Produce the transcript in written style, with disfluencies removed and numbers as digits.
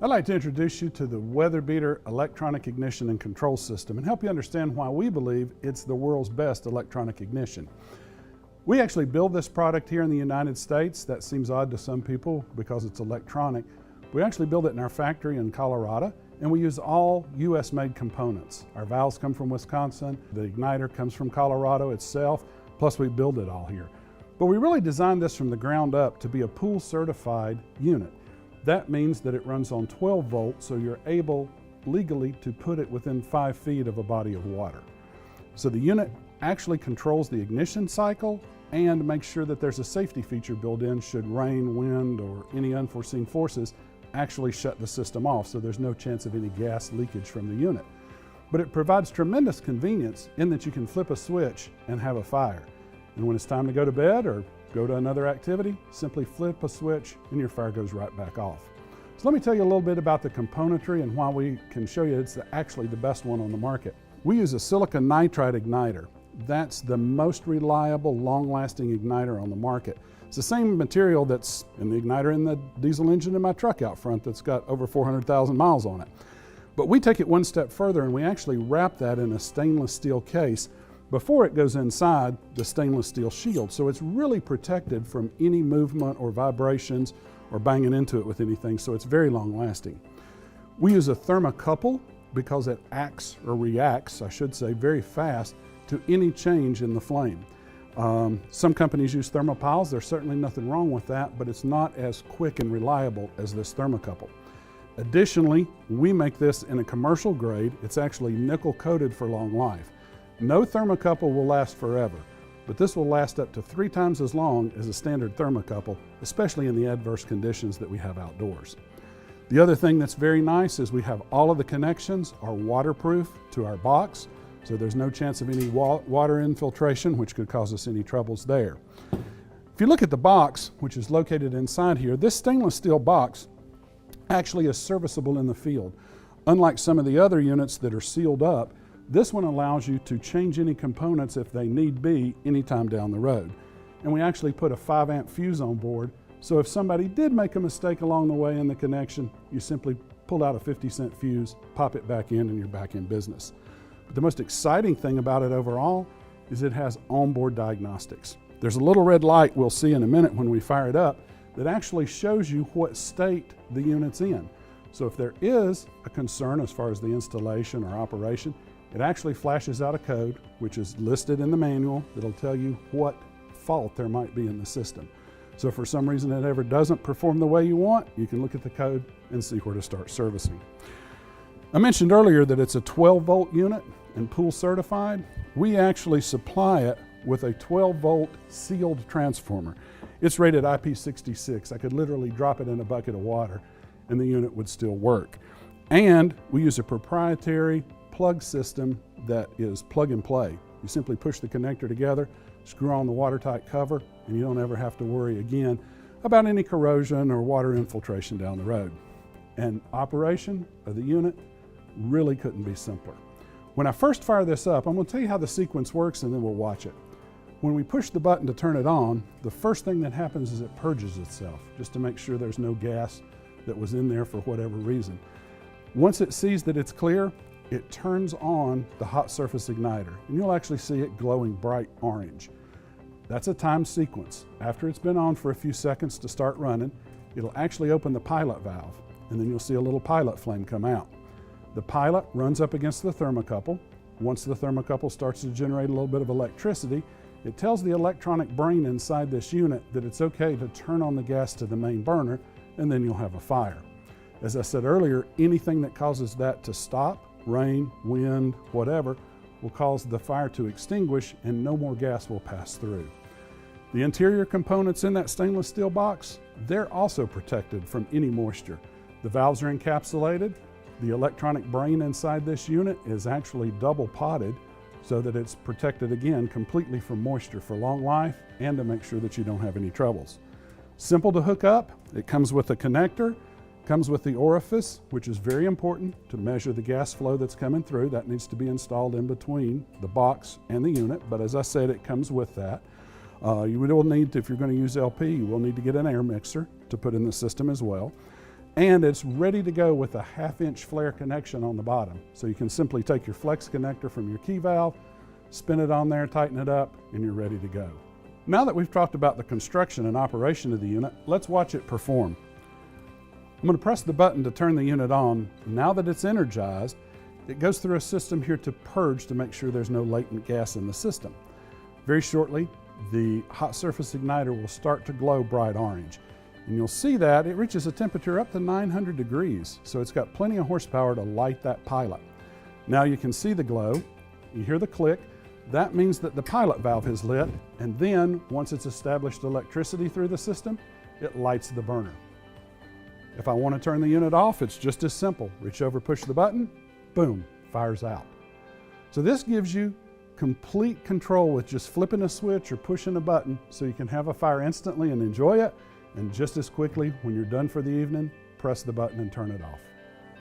I'd like to introduce you to the Weatherbeater electronic ignition and control system and help you understand why we believe it's the world's best electronic ignition. We actually build this product here in the United States. That seems odd to some people because it's electronic. We actually build it in our factory in Colorado, and we use all US made components. Our valves come from Wisconsin, the igniter comes from Colorado itself, plus we build it all here. But we really designed this from the ground up to be a pool certified unit. That means that it runs on 12 volts, so you're able legally to put it within 5 feet of a body of water. So the unit actually controls the ignition cycle and makes sure that there's a safety feature built in should rain, wind, or any unforeseen forces actually shut the system off, so there's no chance of any gas leakage from the unit. But it provides tremendous convenience in that you can flip a switch and have a fire. And when it's time to go to bed or go to another activity, simply flip a switch and your fire goes right back off. So let me tell you a little bit about the componentry and why we can show you it's actually the best one on the market. We use a silicon nitride igniter. That's the most reliable, long-lasting igniter on the market. It's the same material that's in the igniter in the diesel engine in my truck out front that's got over 400,000 miles on it. But we take it one step further and we actually wrap that in a stainless steel case before it goes inside the stainless steel shield. So it's really protected from any movement or vibrations or banging into it with anything, so it's very long lasting. We use a thermocouple because it acts, or reacts, I should say, very fast to any change in the flame. Some companies use thermopiles. There's certainly nothing wrong with that, but it's not as quick and reliable as this thermocouple. Additionally, we make this in a commercial grade. It's actually nickel coated for long life. No thermocouple will last forever, but this will last up to 3 times as long as a standard thermocouple, especially in the adverse conditions that we have outdoors. The other thing that's very nice is we have all of the connections are waterproof to our box, so there's no chance of any water infiltration, which could cause us any troubles there. If you look at the box, which is located inside here, this stainless steel box actually is serviceable in the field. Unlike some of the other units that are sealed up, this one allows you to change any components if they need be anytime down the road. And we actually put a 5-amp fuse on board, so if somebody did make a mistake along the way in the connection, you simply pull out a 50-cent fuse, pop it back in, and you're back in business. But the most exciting thing about it overall is it has onboard diagnostics. There's a little red light we'll see in a minute when we fire it up that actually shows you what state the unit's in. So if there is a concern as far as the installation or operation, it actually flashes out a code, which is listed in the manual, that'll tell you what fault there might be in the system. So if for some reason it ever doesn't perform the way you want, you can look at the code and see where to start servicing. I mentioned earlier that it's a 12-volt unit and pool certified. We actually supply it with a 12-volt sealed transformer. It's rated IP66. I could literally drop it in a bucket of water and the unit would still work. And we use a proprietary plug system that is plug and play. You simply push the connector together, screw on the watertight cover, and you don't ever have to worry again about any corrosion or water infiltration down the road. And operation of the unit really couldn't be simpler. When I first fire this up, I'm going to tell you how the sequence works and then we'll watch it. When we push the button to turn it on, the first thing that happens is it purges itself, just to make sure there's no gas that was in there for whatever reason. Once it sees that it's clear, it turns on the hot surface igniter, and you'll actually see it glowing bright orange. That's a timed sequence. After it's been on for a few seconds to start running, it'll actually open the pilot valve, and then you'll see a little pilot flame come out. The pilot runs up against the thermocouple. Once the thermocouple starts to generate a little bit of electricity, it tells the electronic brain inside this unit that it's okay to turn on the gas to the main burner, and then you'll have a fire. As I said earlier, anything that causes that to stop, rain, wind, whatever, will cause the fire to extinguish and no more gas will pass through. The interior components in that stainless steel box, they're also protected from any moisture. The valves are encapsulated. The electronic brain inside this unit is actually double potted so that it's protected again completely from moisture for long life and to make sure that you don't have any troubles. Simple to hook up. It comes with a connector. Comes with the orifice, which is very important to measure the gas flow that's coming through. That needs to be installed in between the box and the unit, but as I said, it comes with that. You will need, if you're going to use LP, you will need to get an air mixer to put in the system as well. And it's ready to go with a 1/2-inch flare connection on the bottom. So you can simply take your flex connector from your key valve, spin it on there, tighten it up, and you're ready to go. Now that we've talked about the construction and operation of the unit, let's watch it perform. I'm going to press the button to turn the unit on. Now that it's energized, it goes through a system here to purge to make sure there's no latent gas in the system. Very shortly, the hot surface igniter will start to glow bright orange. And you'll see that it reaches a temperature up to 900 degrees, so it's got plenty of horsepower to light that pilot. Now you can see the glow, you hear the click. That means that the pilot valve is lit, and then once it's established electricity through the system, it lights the burner. If I want to turn the unit off, it's just as simple. Reach over, push the button, boom, fires out. So this gives you complete control with just flipping a switch or pushing a button, so you can have a fire instantly and enjoy it, and just as quickly, when you're done for the evening, press the button and turn it off.